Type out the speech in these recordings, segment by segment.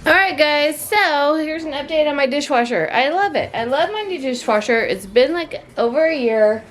Alright guys, so here's an update on my dishwasher. I love it. I love my new dishwasher. It's been like over a year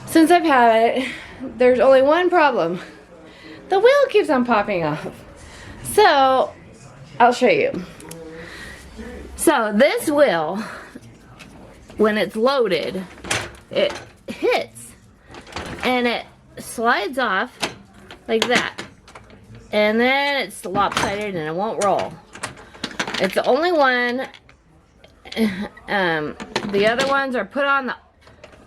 since I've had it. There's only one problem. The wheel keeps on popping off. So, I'll show you. So this wheel, when it's loaded, it hits and it slides off like that. And then it's lopsided and it won't roll. It's the only one. The other ones are put on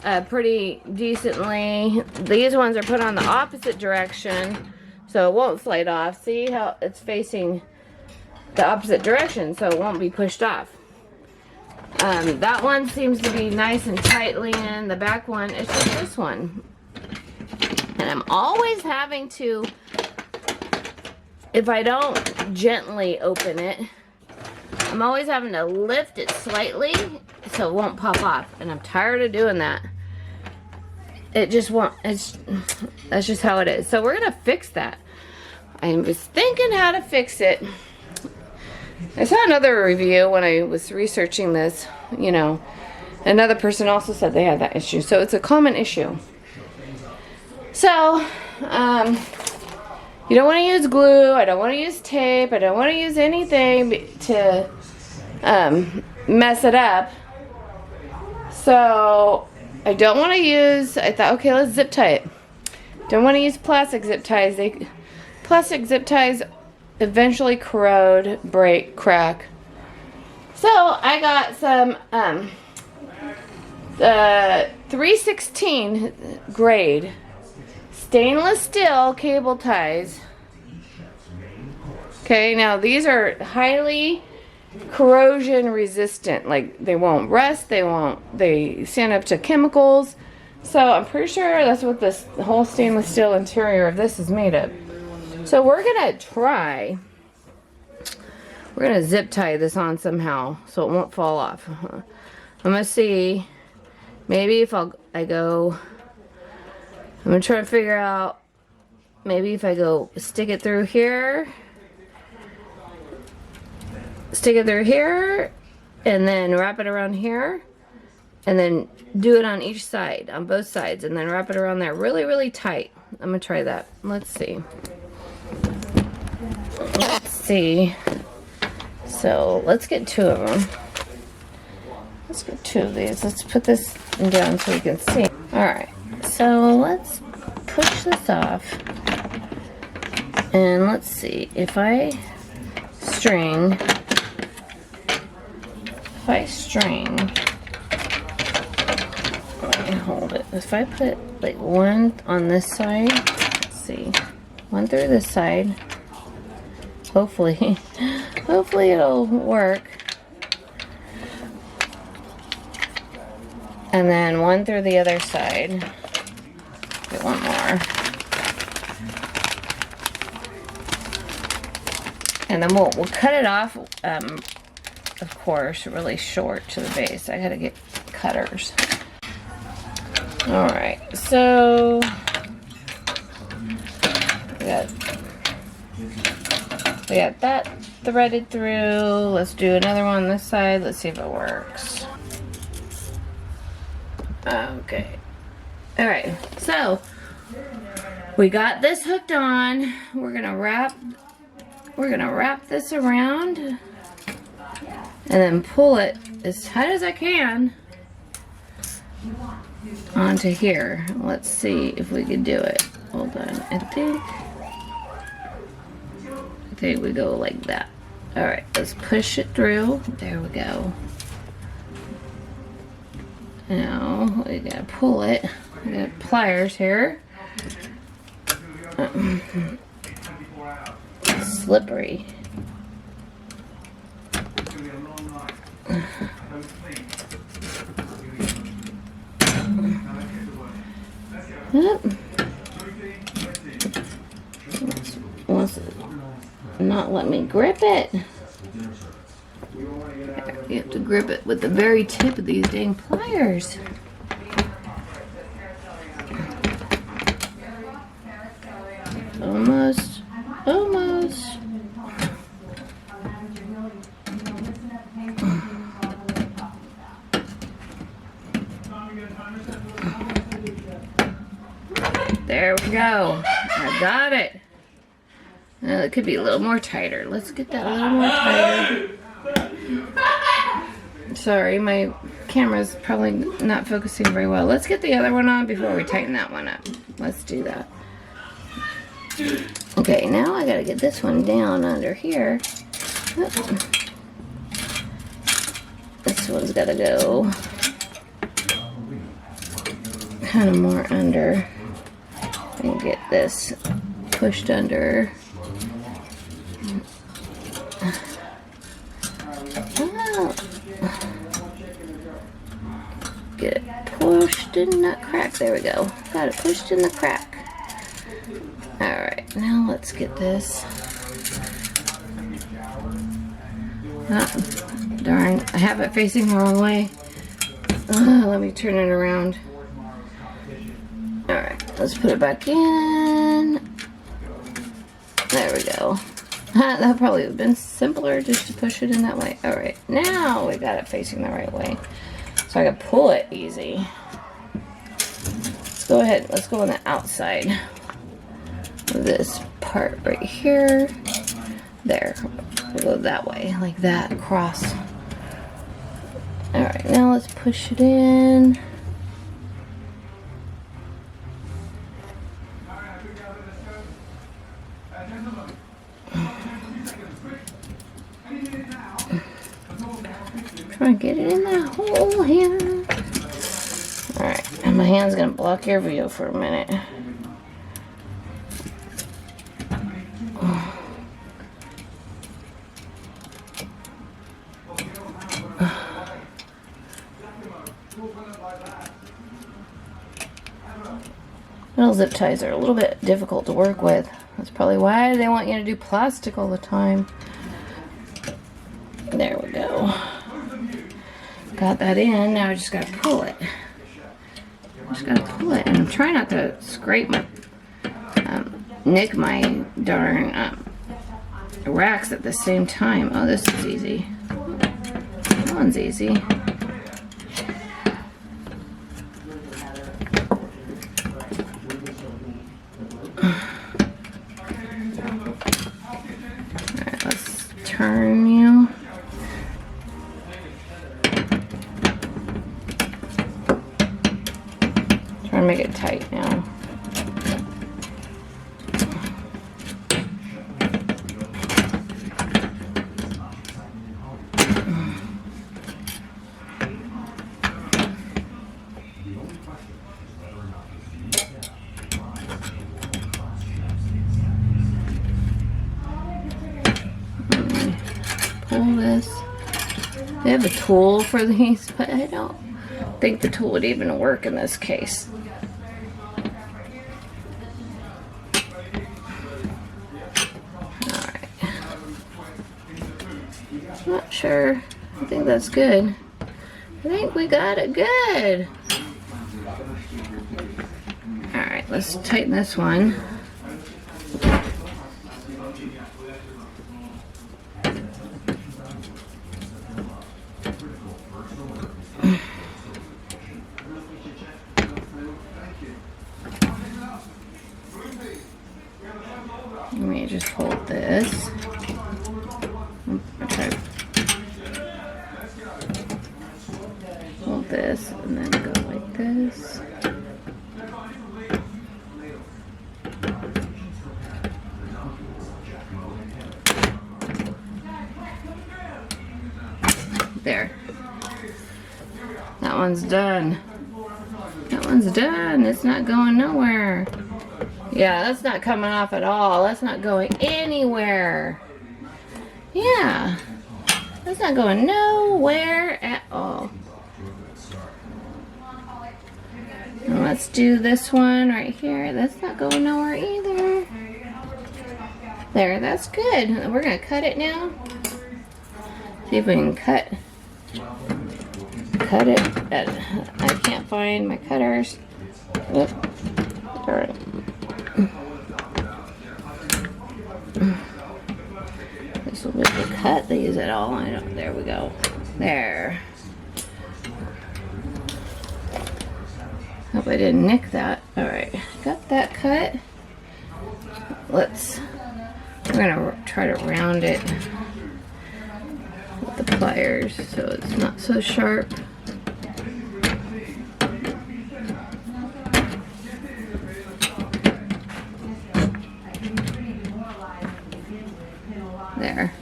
the pretty decently. These ones are put on the opposite direction, so it won't slide off. See how it's facing the opposite direction, so it won't be pushed off. That one seems to be nice and tightly in. The back one, it's just this one. And I'm always having to, if I don't gently open it, I'm always having to lift it slightly so it won't pop off, and I'm tired of doing that. It just won't. That's just how it is. So we're gonna fix that. I was thinking how to fix it. I saw another review when I was researching this. You know, another person also said they had that issue. So it's a common issue. So, you don't want to use glue. I don't want to use tape. I don't want to use anything to mess it up. So I don't want to use, I thought, okay, let's zip tie it. Don't want to use plastic zip ties. Plastic zip ties eventually corrode, break, crack. So I got some 316 grade stainless steel cable ties. Okay, now these are highly corrosion resistant. Like, they won't rust, they stand up to chemicals. So I'm pretty sure that's what this whole stainless steel interior of this is made of. So we're gonna zip tie this on somehow so it won't fall off. I'm gonna see, maybe if I'm gonna try to figure out, maybe if I go stick it through here, and then wrap it around here, and then do it on each side, on both sides, and then wrap it around there really, really tight. I'm gonna try that. Let's see. So let's get two of them. Let's get two of these. Let's put this down so you can see. Alright, so let's push this off. And let's see, if I string, let me hold it. If I put like one on this side, let's see, one through this side, hopefully it'll work. And then one through the other side. Get one more. And then we'll cut it off, of course, really short to the base. I gotta get cutters. Alright, so we got that threaded through. Let's do another one on this side. Let's see if it works. Okay. Alright, so we got this hooked on. We're gonna wrap this around and then pull it as tight as I can onto here. Let's see if we can do it. Hold on. I think we go like that. Alright, let's push it through. There we go. Now we gotta pull it. We got pliers here. Slippery. Wants to not let me grip it. You have to grip it with the very tip of these dang pliers. There we go. I got it. It could be a little more tighter. Let's get that a little more tighter. Sorry, my camera's probably not focusing very well. Let's get the other one on before we tighten that one up. Let's do that. Okay, now I gotta get this one down under here. This one's gotta go kind of more under and get this pushed under. Get it pushed in that crack. There we go. Got it pushed in the crack. Alright, now let's get this. Oh, darn, I have it facing the wrong way. Let me turn it around. Alright, let's put it back in. There we go. That probably would have been simpler just to push it in that way. Alright, now we got it facing the right way. So I can pull it easy. Let's go ahead, let's go on the outside of this part right here. There. We'll go that way, like that, across. Alright, now let's push it in. Try and get it in that hole here. Alright, and my hand's gonna block your view for a minute. Metal zip ties are a little bit difficult to work with. That's probably why they want you to do plastic all the time. There we go. Got that in. Now I just gotta pull it. Just gotta pull it, and I'm trying not to scrape my, nick my darn racks at the same time. Oh, this is easy. That one's easy. Alright, let's turn you. Try and make it tight now. Pull this. They have a tool for these, but I don't think the tool would even work in this case. Alright. Not sure. I think that's good. I think we got it good. Alright, let's tighten this one. Let me just hold this. Okay. Hold this and then go like this. There. That one's done. That one's done. It's not going nowhere. Yeah, that's not coming off at all. That's not going anywhere. Yeah. That's not going nowhere at all. And let's do this one right here. That's not going nowhere either. There, that's good. We're going to cut it now. See if we can cut it. I can't find my cutters. Oop. All right. This will be the cut. They use it all. I don't. There we go. There. Hope I didn't nick that. Alright, got that cut. We're gonna try to round it with the pliers so it's not so sharp. There.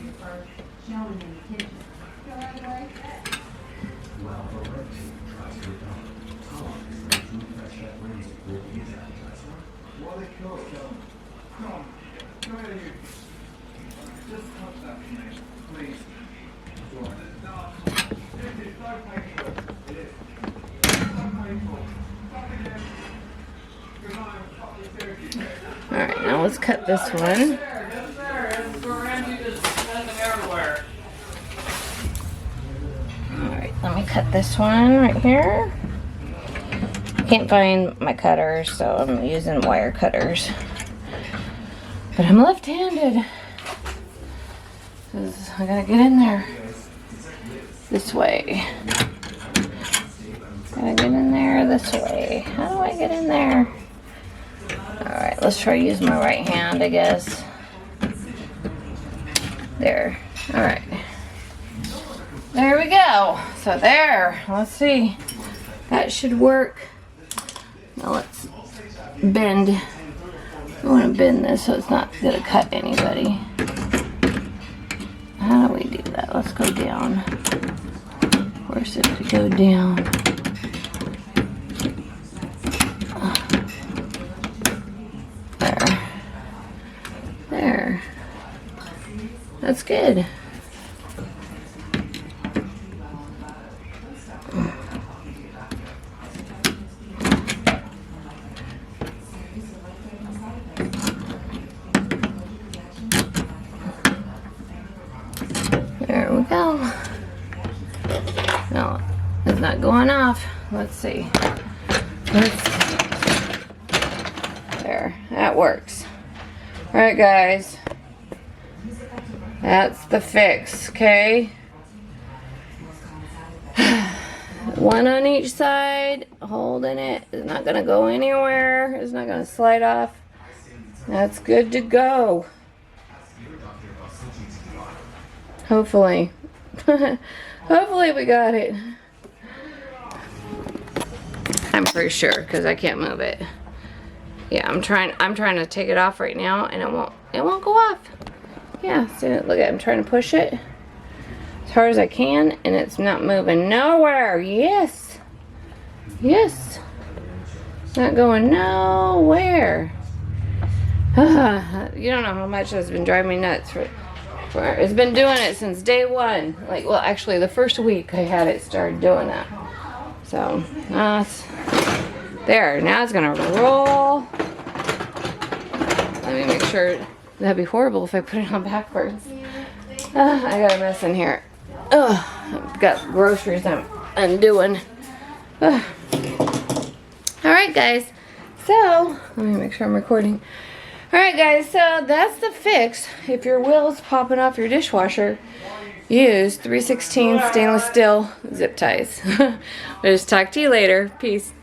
Alright, now let's cut this one. Alright, let me cut this one right here. Can't find my cutters, so I'm using wire cutters. But I'm left-handed. I gotta get in there this way. Gotta get in there this way. How do I get in there? Alright, let's try to use my right hand, I guess. There. Alright. There we go. So there. Let's see. That should work. Now let's bend. I want to bend this so it's not going to cut anybody. How do we do that? Let's go down. Force it to go down. There. There. That's good. There we go. No, it's not going off. Let's see. There, that works. Alright guys. That's the fix, okay? One on each side, holding it. It's not gonna go anywhere. It's not gonna slide off. That's good to go. Hopefully. Hopefully we got it. I'm pretty sure because I can't move it. Yeah, I'm trying to take it off right now and it won't go off. Yeah, see, look at it. I'm trying to push it as hard as I can and it's not moving nowhere. Yes. Yes. It's not going nowhere. You don't know how much that's been driving me nuts. It's been doing it since day one. Like, well, actually, the first week I had it started doing that. So, there. Now it's gonna roll. Let me make sure. That'd be horrible if I put it on backwards. I got a mess in here. I've got groceries I'm undoing. All right, guys. So, let me make sure I'm recording. Alright guys, so that's the fix. If your wheel's popping off your dishwasher, use 3/16 stainless steel zip ties. I'll just talk to you later. Peace.